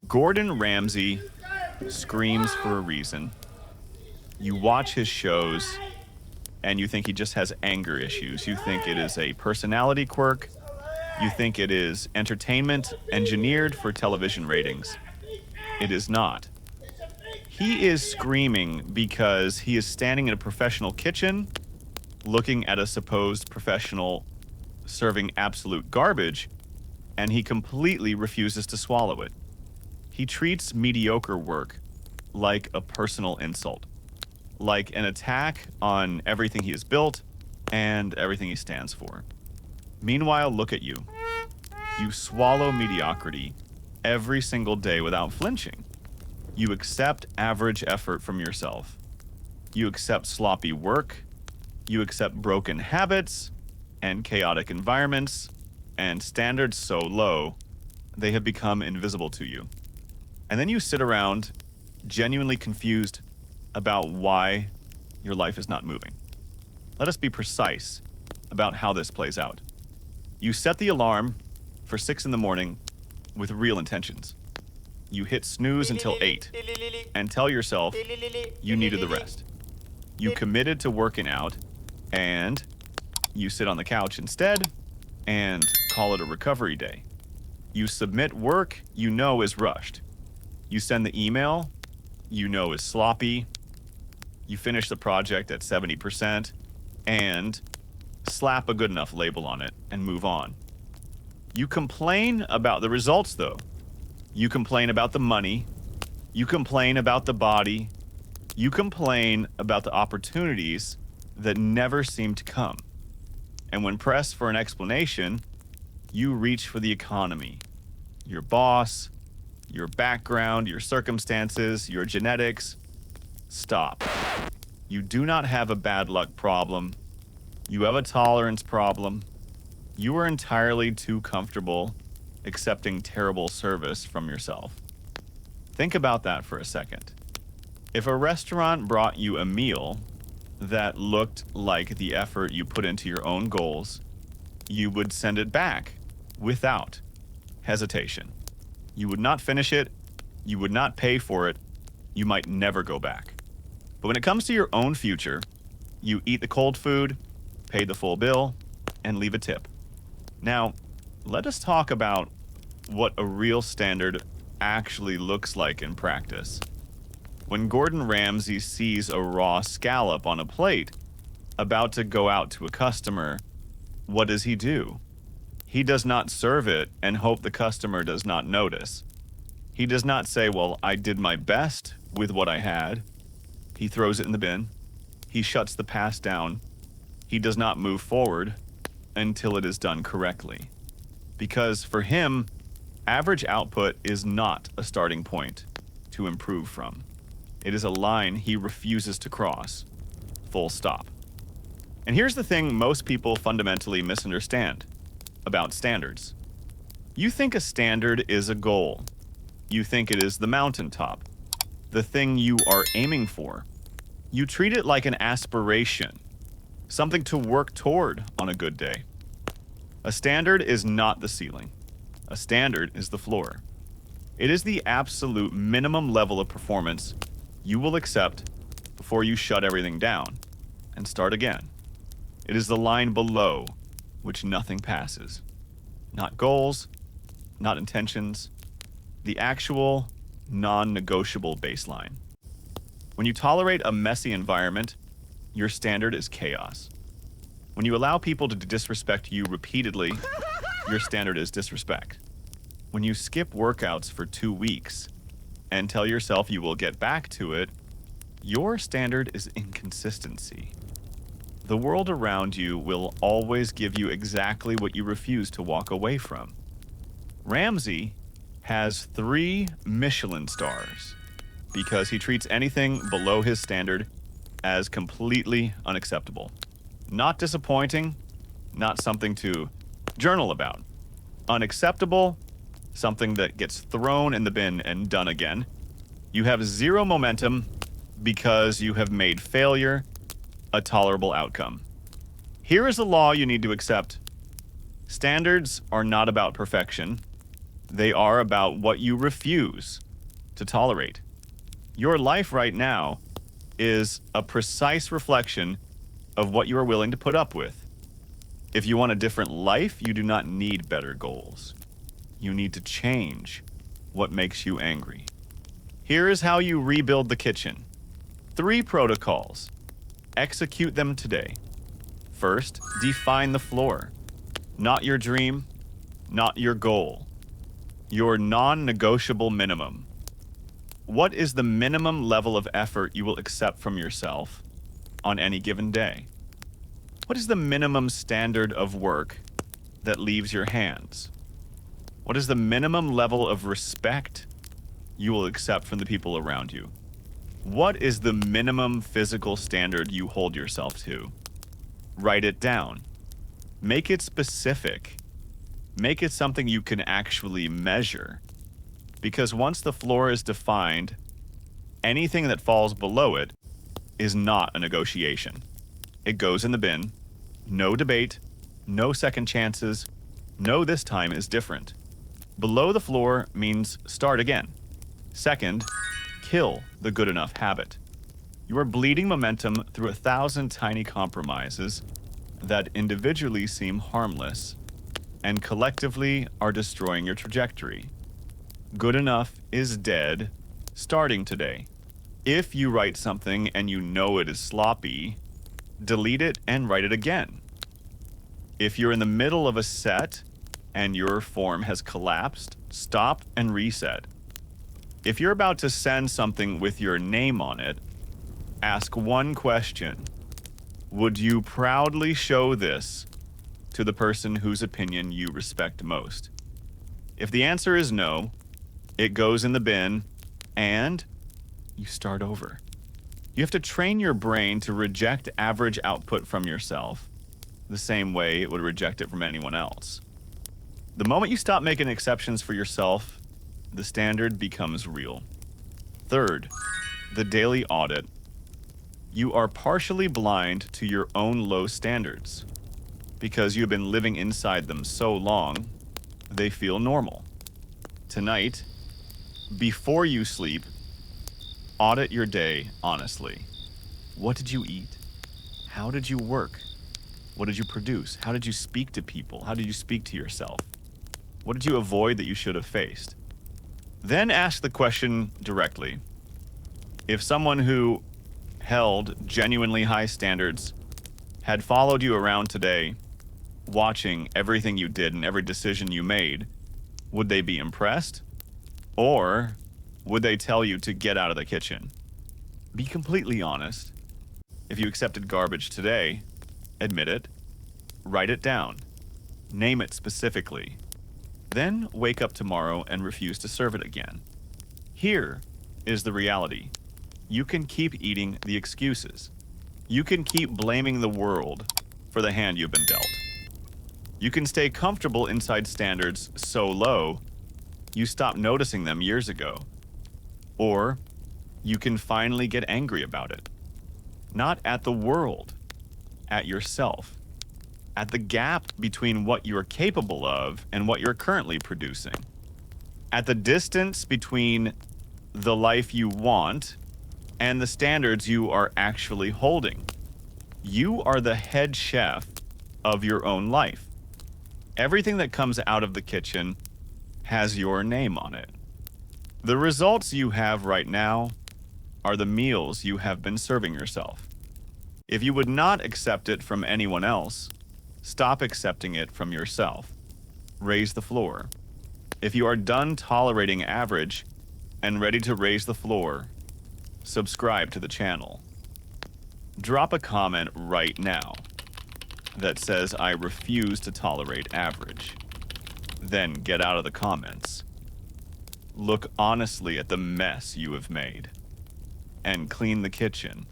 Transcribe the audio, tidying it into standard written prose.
Gordon Ramsay screams for a reason. You watch his shows and you think he just has anger issues. You think it is a personality quirk. You think it is entertainment engineered for television ratings. It is not. He is screaming because he is standing in a professional kitchen looking at a supposed professional serving absolute garbage, and he completely refuses to swallow it. He treats mediocre work like a personal insult, like an attack on everything he has built and everything he stands for. Meanwhile, look at you. You swallow mediocrity every single day without flinching. You accept average effort from yourself. You accept sloppy work. You accept broken habits and chaotic environments and standards so low they have become invisible to you. And then you sit around genuinely confused about why your life is not moving. Let us be precise about how this plays out. You set the alarm for 6 in the morning with real intentions. You hit snooze until 8 and tell yourself you needed the rest. You committed to working out and you sit on the couch instead and call it a recovery day. You submit work you know is rushed. You send the email you know is sloppy. You finish the project at 70% and slap a good enough label on it and move on. You complain about the results though. You complain about the money. You complain about the body. You complain about the opportunities that never seem to come. And when pressed for an explanation, you reach for the economy, your boss, your background, your circumstances, your genetics. Stop. You do not have a bad luck problem. You have a tolerance problem. You are entirely too comfortable accepting terrible service from yourself. Think about that for a second. If a restaurant brought you a meal that looked like the effort you put into your own goals, you would send it back without hesitation. You would not finish it. You would not pay for it. You might never go back. But when it comes to your own future, you eat the cold food, pay the full bill, and leave a tip. Now, let us talk about what a real standard actually looks like in practice. When Gordon Ramsay sees a raw scallop on a plate about to go out to a customer, what does he do? He does not serve it and hope the customer does not notice. He does not say, well, I did my best with what I had. He throws it in the bin. He shuts the past down. He does not move forward until it is done correctly. Because for him, average output is not a starting point to improve from. It is a line he refuses to cross. Full stop. And here's the thing most people fundamentally misunderstand about standards. You think a standard is a goal. You think it is the mountaintop, the thing you are aiming for. You treat it like an aspiration, something to work toward on a good day. A standard is not the ceiling. A standard is the floor. It is the absolute minimum level of performance you will accept before you shut everything down and start again. It is the line below which nothing passes. Not goals, not intentions, the actual non-negotiable baseline. When you tolerate a messy environment, your standard is chaos. When you allow people to disrespect you repeatedly, your standard is disrespect. When you skip workouts for 2 weeks and tell yourself you will get back to it, your standard is inconsistency. The world around you will always give you exactly what you refuse to walk away from. Ramsay has 3 Michelin stars because he treats anything below his standard as completely unacceptable. Not disappointing, not something to journal about. Unacceptable, something that gets thrown in the bin and done again. You have 0 momentum because you have made failure a tolerable outcome. Here is the law you need to accept. Standards are not about perfection. They are about what you refuse to tolerate. Your life right now is a precise reflection of what you are willing to put up with. If you want a different life, you do not need better goals. You need to change what makes you angry. Here is how you rebuild the kitchen. 3 protocols. Execute them today. First, define the floor. Not your dream, not your goal. Your non-negotiable minimum. What is the minimum level of effort you will accept from yourself on any given day? What is the minimum standard of work that leaves your hands? What is the minimum level of respect you will accept from the people around you? What is the minimum physical standard you hold yourself to? Write it down. Make it specific. Make it something you can actually measure. Because once the floor is defined, anything that falls below it is not a negotiation. It goes in the bin. No debate. No second chances. No, this time is different. Below the floor means start again. Second, kill the good enough habit. You are bleeding momentum through 1,000 tiny compromises that individually seem harmless and collectively are destroying your trajectory. Good enough is dead starting today. If you write something and you know it is sloppy, delete it and write it again. If you're in the middle of a set and your form has collapsed, stop and reset. If you're about to send something with your name on it, ask one question. Would you proudly show this to the person whose opinion you respect most? If the answer is no, it goes in the bin and you start over. You have to train your brain to reject average output from yourself the same way it would reject it from anyone else. The moment you stop making exceptions for yourself, the standard becomes real. Third, the daily audit. You are partially blind to your own low standards because you've been living inside them so long, they feel normal. Tonight, before you sleep, audit your day honestly. What did you eat? How did you work? What did you produce? How did you speak to people? How did you speak to yourself? What did you avoid that you should have faced? Then ask the question directly. If someone who held genuinely high standards had followed you around today, watching everything you did and every decision you made, would they be impressed? Or would they tell you to get out of the kitchen? Be completely honest. If you accepted garbage today, admit it, write it down, name it specifically. Then wake up tomorrow and refuse to serve it again. Here is the reality. You can keep eating the excuses. You can keep blaming the world for the hand you've been dealt. You can stay comfortable inside standards so low, you stopped noticing them years ago. Or you can finally get angry about it. Not at the world, at yourself. At the gap between what you are capable of and what you're currently producing. At the distance between the life you want and the standards you are actually holding. You are the head chef of your own life. Everything that comes out of the kitchen has your name on it. The results you have right now are the meals you have been serving yourself. If you would not accept it from anyone else, stop accepting it from yourself. Raise the floor. If you are done tolerating average and ready to raise the floor, subscribe to the channel. Drop a comment right now that says I refuse to tolerate average. Then get out of the comments. Look honestly at the mess you have made and clean the kitchen